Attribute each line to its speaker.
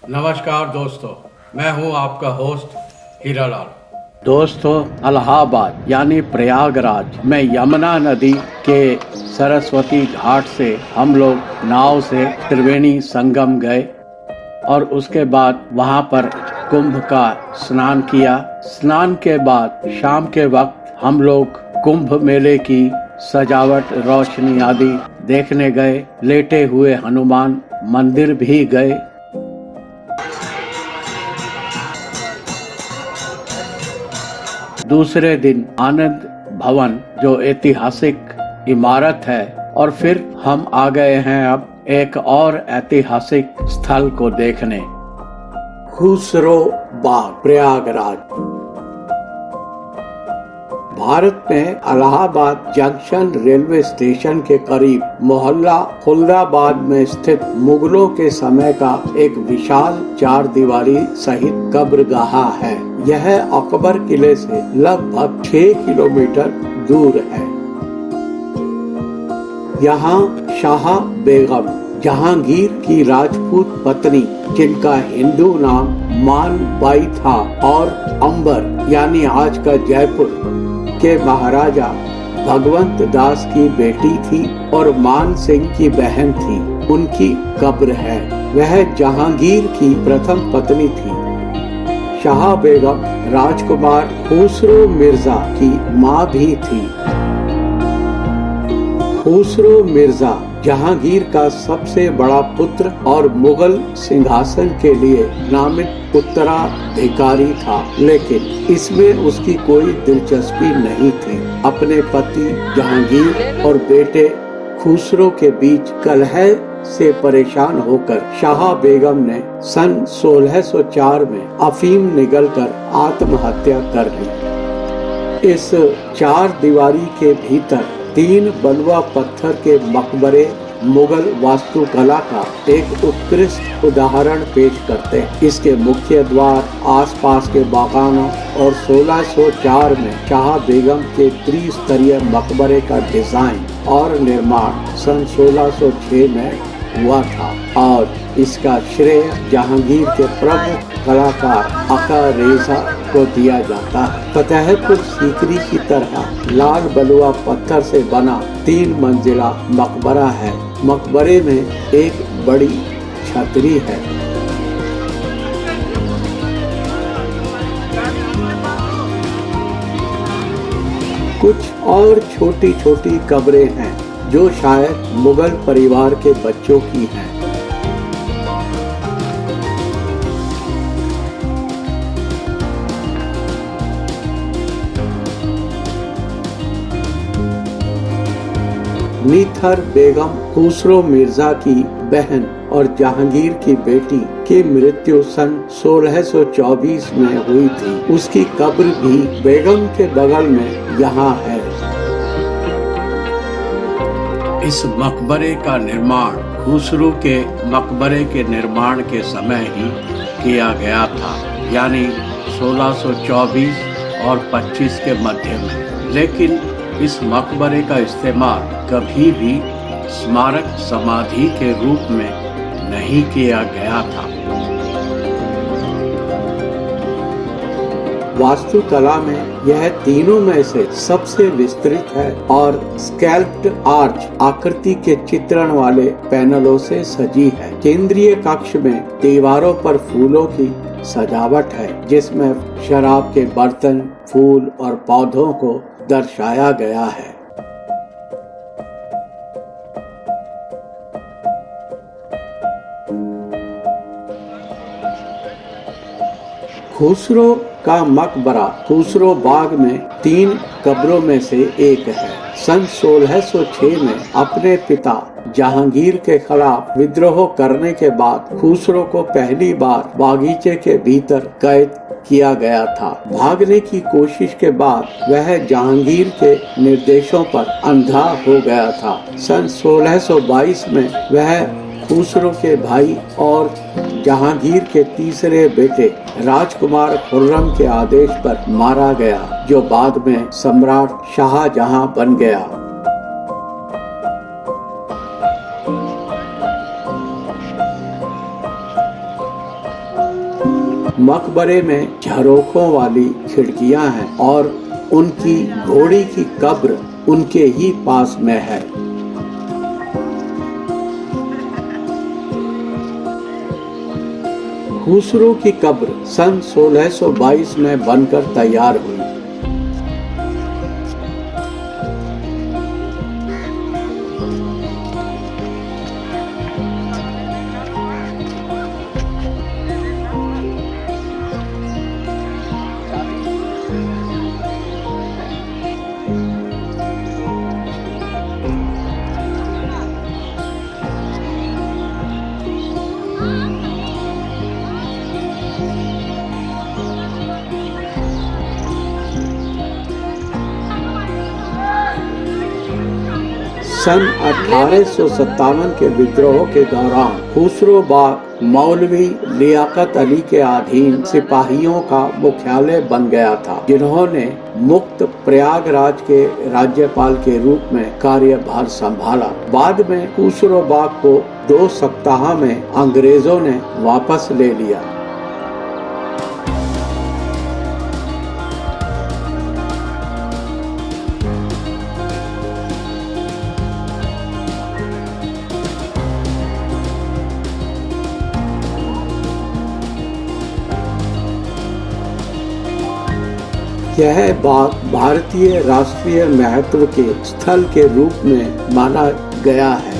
Speaker 1: नमस्कार दोस्तों, मैं हूं आपका होस्ट हीरालाल। दोस्तों, इलाहाबाद यानी प्रयागराज में यमुना नदी के सरस्वती घाट से हम लोग नाव से त्रिवेणी संगम गए और उसके बाद वहां पर कुंभ का स्नान किया। स्नान के बाद शाम के वक्त हम लोग कुंभ मेले की सजावट, रोशनी आदि देखने गए। लेटे हुए हनुमान मंदिर भी गए। दूसरे दिन आनंद भवन जो ऐतिहासिक इमारत है, और फिर हम आ गए हैं अब एक और ऐतिहासिक स्थल को देखने, खुसरो बाग, प्रयागराज। भारत में इलाहाबाद जंक्शन रेलवे स्टेशन के करीब मोहल्ला खुलदाबाद में स्थित मुगलों के समय का एक विशाल 4 दीवारी सहित कब्रगाह है। यह अकबर किले से लगभग 6 किलोमीटर दूर है। यहाँ शाह बेगम, जहांगीर की राजपूत पत्नी, जिनका हिंदू नाम मान बाई था, और अंबर यानी आज का जयपुर के महाराजा भगवंत दास की बेटी थी और मान सिंह की बहन थी, उनकी कब्र है। वह जहांगीर की प्रथम पत्नी थी। शाह बेगम राजकुमार खुसरो मिर्जा की माँ भी थी। खुसरो मिर्जा जहांगीर का सबसे बड़ा पुत्र और मुगल सिंहासन के लिए नामित उत्तराधिकारी था, लेकिन इसमें उसकी कोई दिलचस्पी नहीं थी। अपने पति जहांगीर और बेटे खुसरो के बीच कलह से परेशान होकर शाह बेगम ने सन 1604 में अफीम निगलकर आत्महत्या कर ली। इस 4 दीवारी के भीतर 3 बलुआ पत्थर के मकबरे मुगल वास्तुकला का एक उत्कृष्ट उदाहरण पेश करते हैं। इसके मुख्य द्वार, आसपास के बागानों और 1604 में शाह बेगम के त्रिस्तरीय मकबरे का डिजाइन और निर्माण सन 1606 में हुआ था, और इसका श्रेय जहांगीर के प्रमुख कलाकार आका रेजा को दिया जाता है। फतेहपुर सीकरी की तरह लाल बलुआ पत्थर से बना 3 मंजिला मकबरा है। मकबरे में एक बड़ी छतरी है। कुछ और छोटी छोटी कब्रें हैं जो शायद मुगल परिवार के बच्चों की हैं। नीथर बेगम खुसरो मिर्जा की बहन और जहांगीर की बेटी की मृत्यु सन 1624 में हुई थी। उसकी कब्र भी बेगम के बगल में यहाँ है। इस मकबरे का निर्माण खुसरो के मकबरे के निर्माण के समय ही किया गया था, यानी 1624 और 25 के मध्य में। लेकिन इस मकबरे का इस्तेमाल कभी भी स्मारक समाधि के रूप में नहीं किया गया था। वास्तुकला में यह तीनों में से सबसे विस्तृत है और स्कैल्प्ड आर्च आकृति के चित्रण वाले पैनलों से सजी है। केंद्रीय कक्ष में दीवारों पर फूलों की सजावट है, जिसमें शराब के बर्तन, फूल और पौधों को दर्शाया गया है। खुसरो का मकबरा खुसरो बाग में 3 कब्रों में से एक है। सन 1606 में अपने पिता जहांगीर के खिलाफ विद्रोह करने के बाद खुसरो को पहली बार बागीचे के भीतर कैद किया गया था। भागने की कोशिश के बाद वह जहांगीर के निर्देशों पर अंधा हो गया था। सन 1622 में वह खुसरो के भाई और जहांगीर के तीसरे बेटे राजकुमार खुर्रम के आदेश पर मारा गया, जो बाद में सम्राट शाहजहां बन गया। मकबरे में झरोखों वाली खिड़कियां हैं और उनकी घोड़ी की कब्र उनके ही पास में है। खुसरो की कब्र सन 1622 में बनकर तैयार हुई। सन 1857 के विद्रोह के दौरान खुसरो बाग मौलवी लियाकत अली के अधीन सिपाहियों का मुख्यालय बन गया था, जिन्होंने मुक्त प्रयागराज के राज्यपाल के रूप में कार्यभार संभाला। बाद में खुसरो बाग को 2 सप्ताह में अंग्रेजों ने वापस ले लिया। यह बाग भारतीय राष्ट्रीय महत्व के स्थल के रूप में माना गया है।